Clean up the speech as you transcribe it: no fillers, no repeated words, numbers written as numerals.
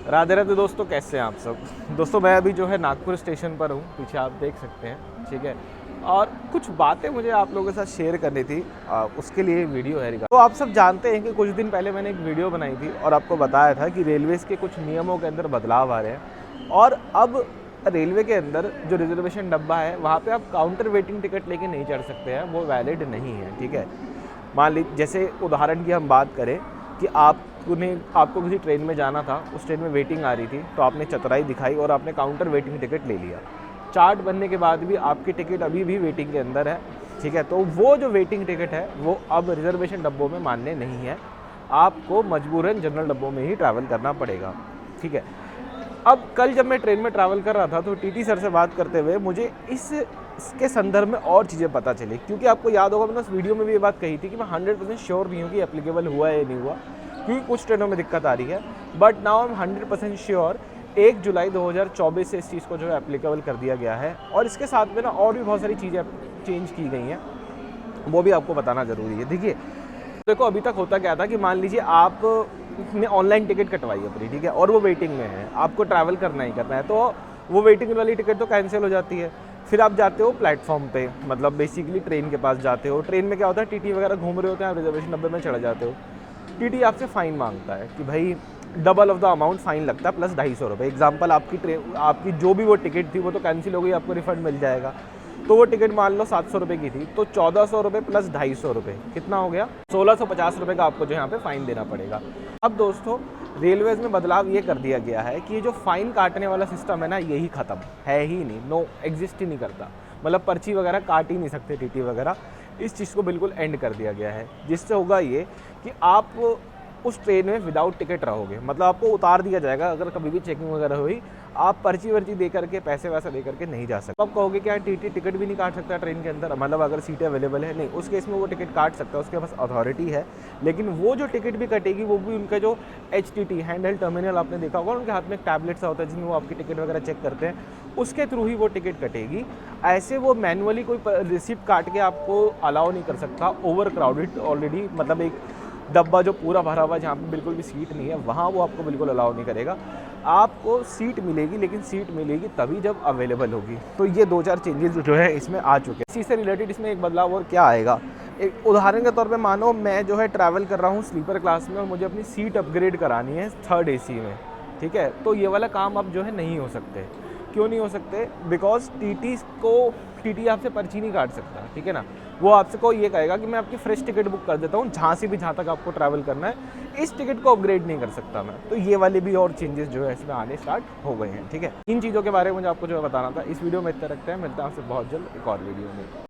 राधे राधे दोस्तों, कैसे हैं आप सब। दोस्तों मैं अभी जो है नागपुर स्टेशन पर हूँ, पीछे आप देख सकते हैं, ठीक है। और कुछ बातें मुझे आप लोगों के साथ शेयर करनी थी, उसके लिए वीडियो है। तो आप सब जानते हैं कि कुछ दिन पहले मैंने एक वीडियो बनाई थी और आपको बताया था कि रेलवेज़ के कुछ नियमों के अंदर बदलाव आ रहे हैं और अब रेलवे के अंदर जो रिजर्वेशन डब्बा है वहाँ पे आप काउंटर वेटिंग टिकट लेके नहीं चढ़ सकते हैं, वो वैलिड नहीं है, ठीक है। मान लीजिए जैसे उदाहरण की हम बात करें कि आपको किसी ट्रेन में जाना था, उस ट्रेन में वेटिंग आ रही थी, तो आपने चतुराई दिखाई और आपने काउंटर वेटिंग टिकट ले लिया। चार्ट बनने के बाद भी आपकी टिकट अभी भी वेटिंग के अंदर है, ठीक है। तो वो जो वेटिंग टिकट है वो अब रिजर्वेशन डब्बों में मान्य नहीं है, आपको मजबूरन जनरल डब्बों में ही ट्रैवल करना पड़ेगा, ठीक है। अब कल जब मैं ट्रेन में ट्रैवल कर रहा था तो टीटी सर से बात करते हुए मुझे इसके संदर्भ में और चीज़ें पता चली, क्योंकि आपको याद होगा मैंने उस वीडियो में भी ये बात कही थी कि मैं 100% श्योर नहीं हूँ कि एप्लीकेबल हुआ है या नहीं हुआ, क्योंकि कुछ ट्रेनों में दिक्कत आ रही है। But now I am 100% sure 1 जुलाई 2024 से इस चीज़ को जो है एप्लीकेबल कर दिया गया है। और इसके साथ में ना और भी बहुत सारी चीज़ें चेंज की गई हैं, वो भी आपको बताना ज़रूरी है। देखिए, देखो अभी तक होता क्या था कि मान लीजिए आपने ऑनलाइन टिकट कटवाई अपनी, ठीक है, और वो वेटिंग में है, आपको ट्रैवल करना ही करना है, तो वो वेटिंग वाली टिकट तो कैंसिल हो जाती है। फिर आप जाते हो प्लेटफॉर्म पे, मतलब बेसिकली ट्रेन के पास जाते हो। ट्रेन में क्या होता है, टीटी वगैरह घूम रहे होते हैं, आप रिजर्वेशन डब्बे में चढ़ जाते हो। टीटी आपसे फ़ाइन मांगता है कि भाई double of the amount fine लगता है प्लस 250 रुपये। एग्जाम्पल, आपकी जो भी वो टिकट थी वो तो कैंसिल हो गई, आपको रिफंड मिल जाएगा। तो वो टिकट मान लो 700 रुपये की थी, तो 1400 रुपये प्लस 250 रुपये कितना हो गया, 1650 रुपये का आपको जो यहाँ पे फ़ाइन देना पड़ेगा। अब दोस्तों रेलवेज़ में बदलाव ये कर दिया गया है कि ये जो फ़ाइन काटने वाला सिस्टम है ना, यही ख़त्म है ही नहीं, नो एग्जिस्ट ही नहीं करता। मतलब पर्ची वगैरह काट ही नहीं सकते टीटी वगैरह, इस चीज़ को बिल्कुल एंड कर दिया गया है। जिससे होगा ये कि आप उस ट्रेन में विदाउट टिकट रहोगे, मतलब आपको उतार दिया जाएगा। अगर कभी भी चेकिंग वगैरह हुई, आप पर्ची वर्ची दे करके पैसे वैसे दे करके नहीं जा सकते। आप कहोगे क्या टीटी टिकट भी नहीं काट सकता ट्रेन के अंदर, मतलब अगर सीटें अवेलेबल है, नहीं, उस केस में वो टिकट काट सकता है, उसके पास अथॉरिटी है। लेकिन वो जो टिकट भी कटेगी वो भी उनका जो HTT हैंड हेल्ड टर्मिनल आपने देखा होगा, उनके हाथ में एक टैबलेट सा होता है जिसमें वो आपकी टिकट वगैरह चेक करते हैं, उसके थ्रू ही वो टिकट कटेगी। ऐसे वो मैनुअली कोई रिसिप्ट काट के आपको अलाउ नहीं कर सकता। ओवर क्राउडेड ऑलरेडी, मतलब एक डब्बा जो पूरा भरा हुआ है जहाँ पे बिल्कुल भी सीट नहीं है, वहाँ वो आपको बिल्कुल अलाउ नहीं करेगा। आपको सीट मिलेगी, लेकिन सीट मिलेगी तभी जब अवेलेबल होगी। तो ये 2-4 चेंजेस जो है इसमें आ चुके हैं। इसी से रिलेटेड इसमें एक बदलाव और क्या आएगा, एक उदाहरण के तौर पे मानो मैं जो है ट्रैवल कर रहा हूँ स्लीपर क्लास में और मुझे अपनी सीट अपग्रेड करानी है 3rd AC में, ठीक है। तो ये वाला काम अब जो है नहीं हो सकते। क्यों नहीं हो सकते? बिकॉज टीटी आपसे पर्ची नहीं काट सकता, ठीक है ना। वो आपसे को ये कहेगा कि मैं आपकी फ्रेश टिकट बुक कर देता हूँ, जहाँ से भी जहाँ तक आपको ट्रैवल करना है, इस टिकट को अपग्रेड नहीं कर सकता मैं। तो ये वाले भी और चेंजेस जो है इसमें आने स्टार्ट हो गए हैं, ठीक है। इन चीज़ों के बारे में मुझे आपको जो है बताना था। इस वीडियो में इतना रखते हैं, मिलता है आपसे बहुत जल्द एक और वीडियो में।